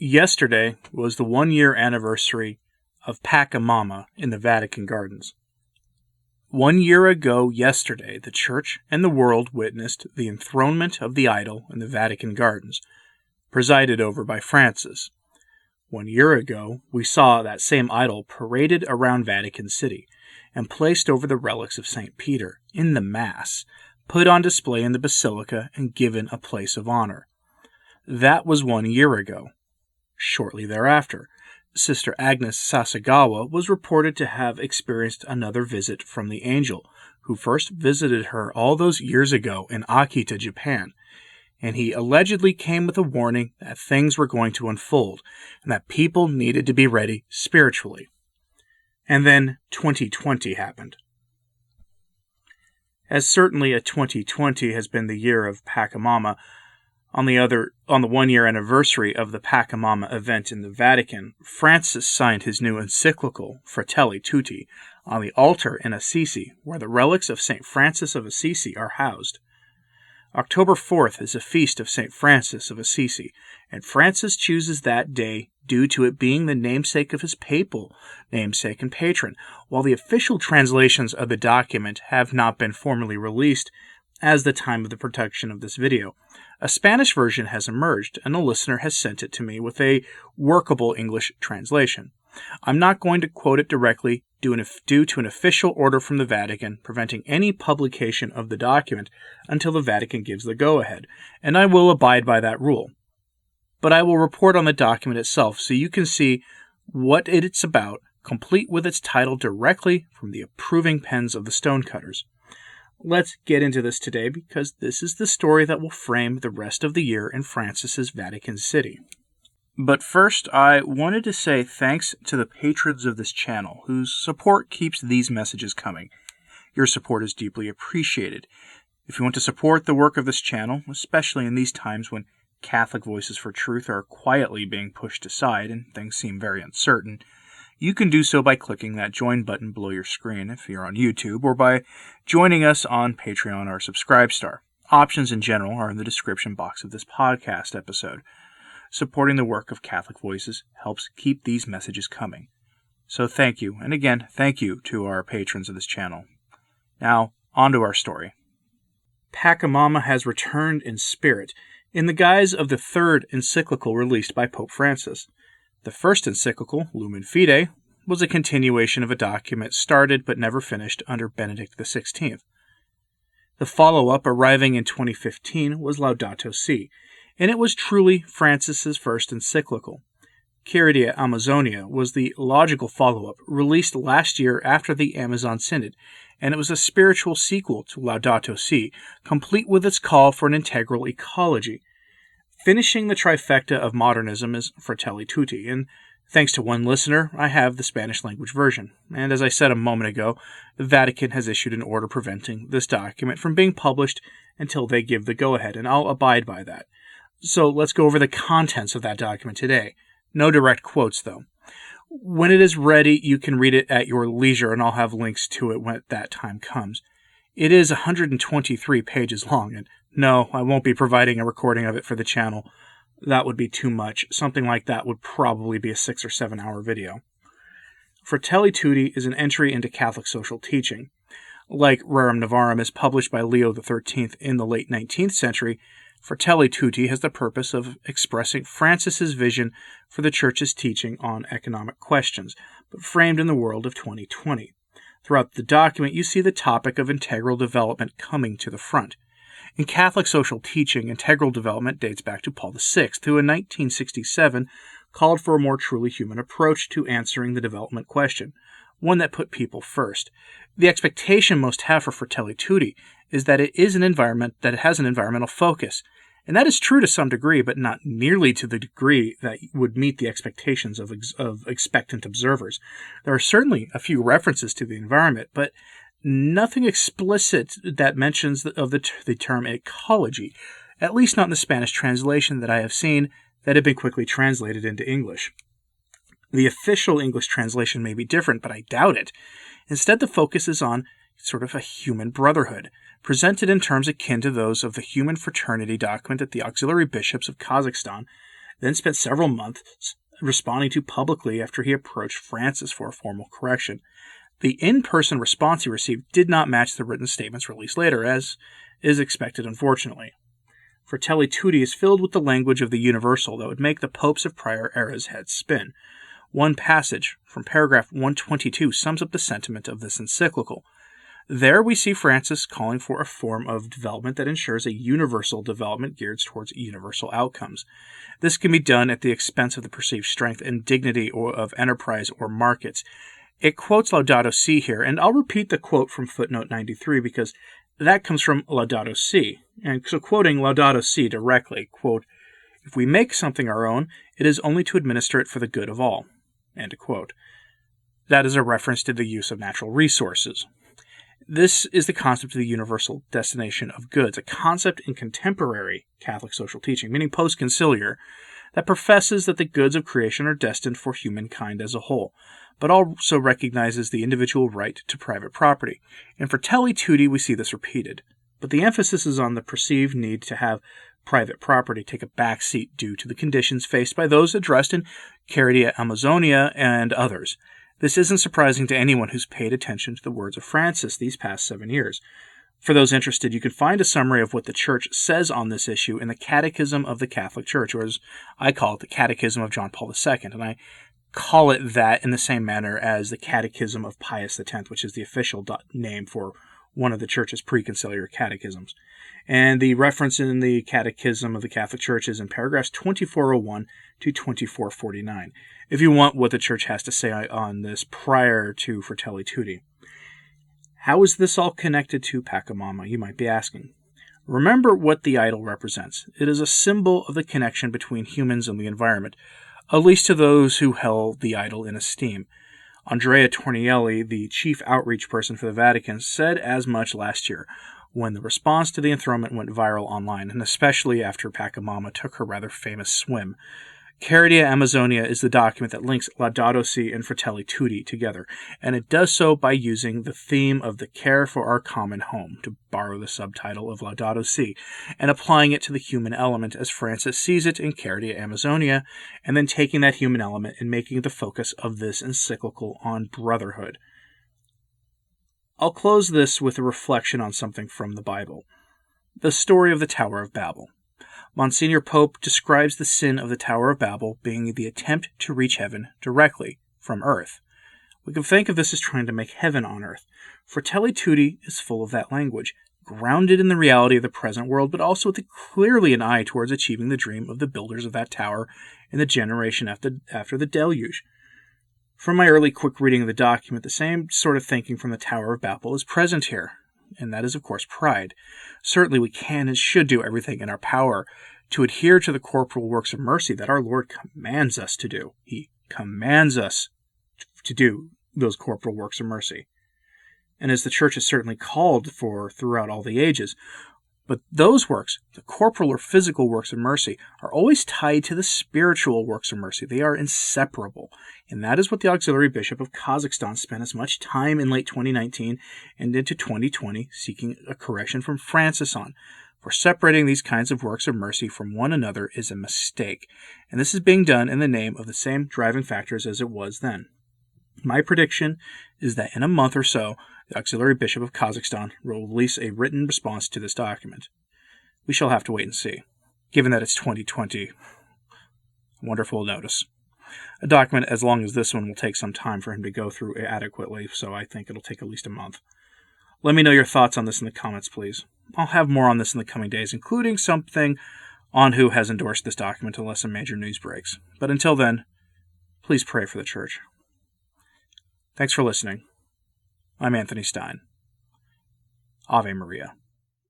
Yesterday was the 1-year anniversary of Pachamama in the Vatican Gardens. 1 year ago yesterday, the Church and the world witnessed the enthronement of the idol in the Vatican Gardens, presided over by Francis. 1 year ago, we saw that same idol paraded around Vatican City and placed over the relics of St. Peter in the Mass, put on display in the Basilica and given a place of honor. That was 1 year ago. Shortly thereafter, Sister Agnes Sasagawa was reported to have experienced another visit from the angel, who first visited her all those years ago in Akita, Japan, and he allegedly came with a warning that things were going to unfold and that people needed to be ready spiritually. And then 2020 happened. As certainly a 2020 has been the year of Pachamama, on the 1-year anniversary of the Pachamama event in the Vatican, Francis signed his new Encyclical, Fratelli Tutti, on the altar in Assisi, where the relics of St. Francis of Assisi are housed. October 4th is a feast of St. Francis of Assisi, and Francis chooses that day due to it being the namesake of his papal namesake and patron, while the official translations of the document have not been formally released as the time of the production of this video. A Spanish version has emerged, and a listener has sent it to me with a workable English translation. I'm not going to quote it directly due to an official order from the Vatican preventing any publication of the document until the Vatican gives the go-ahead, and I will abide by that rule. But I will report on the document itself so you can see what it's about, complete with its title directly from the approving pens of the stonecutters. Let's get into this today because this is the story that will frame the rest of the year in Francis's Vatican City. But first, I wanted to say thanks to the patrons of this channel whose support keeps these messages coming. Your support is deeply appreciated. If you want to support the work of this channel, especially in these times when Catholic voices for truth are quietly being pushed aside and things seem very uncertain, you can do so by clicking that join button below your screen if you're on YouTube, or by joining us on Patreon or Subscribestar. Options in general are in the description box of this podcast episode. Supporting the work of Catholic Voices helps keep these messages coming. So thank you, and again, thank you to our patrons of this channel. Now, on to our story. Pachamama has returned in spirit, in the guise of the third encyclical released by Pope Francis. The first encyclical, Lumen Fide, was a continuation of a document started but never finished under Benedict XVI. The follow-up, arriving in 2015, was Laudato Si', and it was truly Francis's first encyclical. Caridia Amazonia was the logical follow-up, released last year after the Amazon Synod, and it was a spiritual sequel to Laudato Si', complete with its call for an integral ecology. Finishing the trifecta of modernism is Fratelli Tutti, and thanks to one listener, I have the Spanish-language version. And as I said a moment ago, the Vatican has issued an order preventing this document from being published until they give the go-ahead, and I'll abide by that. So let's go over the contents of that document today. No direct quotes, though. When it is ready, you can read it at your leisure, and I'll have links to it when that time comes. It is 123 pages long, and no, I won't be providing a recording of it for the channel. That would be too much. Something like that would probably be a 6 or 7 hour video. Fratelli Tutti is an entry into Catholic social teaching. Like Rerum Novarum is published by Leo XIII in the late 19th century, Fratelli Tutti has the purpose of expressing Francis's vision for the Church's teaching on economic questions, but framed in the world of 2020. Throughout the document, you see the topic of integral development coming to the front. In Catholic social teaching, integral development dates back to Paul VI, who in 1967 called for a more truly human approach to answering the development question, one that put people first. The expectation most have for Fratelli Tutti is that it has an environmental focus, and that is true to some degree, but not nearly to the degree that would meet the expectations of expectant observers. There are certainly a few references to the environment, but nothing explicit that mentions the term ecology, at least not in the Spanish translation that I have seen that had been quickly translated into English. The official English translation may be different, but I doubt it. Instead, the focus is on sort of a human brotherhood, presented in terms akin to those of the Human Fraternity document that the auxiliary bishops of Kazakhstan then spent several months responding to publicly after he approached Francis for a formal correction. The in-person response he received did not match the written statements released later, as is expected, unfortunately. Fratelli Tutti is filled with the language of the universal that would make the popes of prior eras' heads spin. One passage from paragraph 122 sums up the sentiment of this encyclical. There we see Francis calling for a form of development that ensures a universal development geared towards universal outcomes. This can be done at the expense of the perceived strength and dignity of enterprise or markets. It quotes Laudato Si here, and I'll repeat the quote from footnote 93 because that comes from Laudato Si. And so quoting Laudato Si directly, quote, "If we make something our own, it is only to administer it for the good of all." End quote. That is a reference to the use of natural resources. This is the concept of the universal destination of goods, a concept in contemporary Catholic social teaching, meaning post-conciliar, that professes that the goods of creation are destined for humankind as a whole, but also recognizes the individual right to private property. In Fratelli Tutti, we see this repeated, but the emphasis is on the perceived need to have private property take a back seat due to the conditions faced by those addressed in Caridia Amazonia and others. This isn't surprising to anyone who's paid attention to the words of Francis these past 7 years. For those interested, you can find a summary of what the Church says on this issue in the Catechism of the Catholic Church, or as I call it, the Catechism of John Paul II, and I call it that in the same manner as the Catechism of Pius X, which is the official name for one of the Church's preconciliar catechisms. And the reference in the Catechism of the Catholic Church is in paragraphs 2401 to 2449, if you want what the Church has to say on this prior to Fratelli Tutti. How is this all connected to Pachamama, you might be asking? Remember what the idol represents. It is a symbol of the connection between humans and the environment, at least to those who held the idol in esteem. Andrea Tornielli, the chief outreach person for the Vatican, said as much last year when the response to the enthronement went viral online, and especially after Pachamama took her rather famous swim. Caridia Amazonia is the document that links Laudato Si and Fratelli Tutti together, and it does so by using the theme of the care for our common home, to borrow the subtitle of Laudato Si, and applying it to the human element as Francis sees it in Caridia Amazonia, and then taking that human element and making it the focus of this encyclical on brotherhood. I'll close this with a reflection on something from the Bible. The story of the Tower of Babel. Monsignor Pope describes the sin of the Tower of Babel being the attempt to reach heaven directly from earth. We can think of this as trying to make heaven on earth. Fratelli Tutti is full of that language, grounded in the reality of the present world, but also with clearly an eye towards achieving the dream of the builders of that tower in the generation after the deluge. From my early quick reading of the document, the same sort of thinking from the Tower of Babel is present here, and that is, of course, pride. Certainly we can and should do everything in our power to adhere to the corporal works of mercy that our Lord commands us to do. He commands us to do those corporal works of mercy. And as the Church is certainly called for throughout all the ages, but those works, the corporal or physical works of mercy, are always tied to the spiritual works of mercy. They are inseparable. And that is what the Auxiliary Bishop of Kazakhstan spent as much time in late 2019 and into 2020 seeking a correction from Francis on. For separating these kinds of works of mercy from one another is a mistake. And this is being done in the name of the same driving factors as it was then. My prediction is that in a month or so, the Auxiliary Bishop of Kazakhstan will release a written response to this document. We shall have to wait and see. Given that it's 2020, wonderful notice. A document as long as this one will take some time for him to go through adequately, so I think it'll take at least a month. Let me know your thoughts on this in the comments, please. I'll have more on this in the coming days, including something on who has endorsed this document unless some major news breaks. But until then, please pray for the Church. Thanks for listening. I'm Anthony Stine. Ave Maria.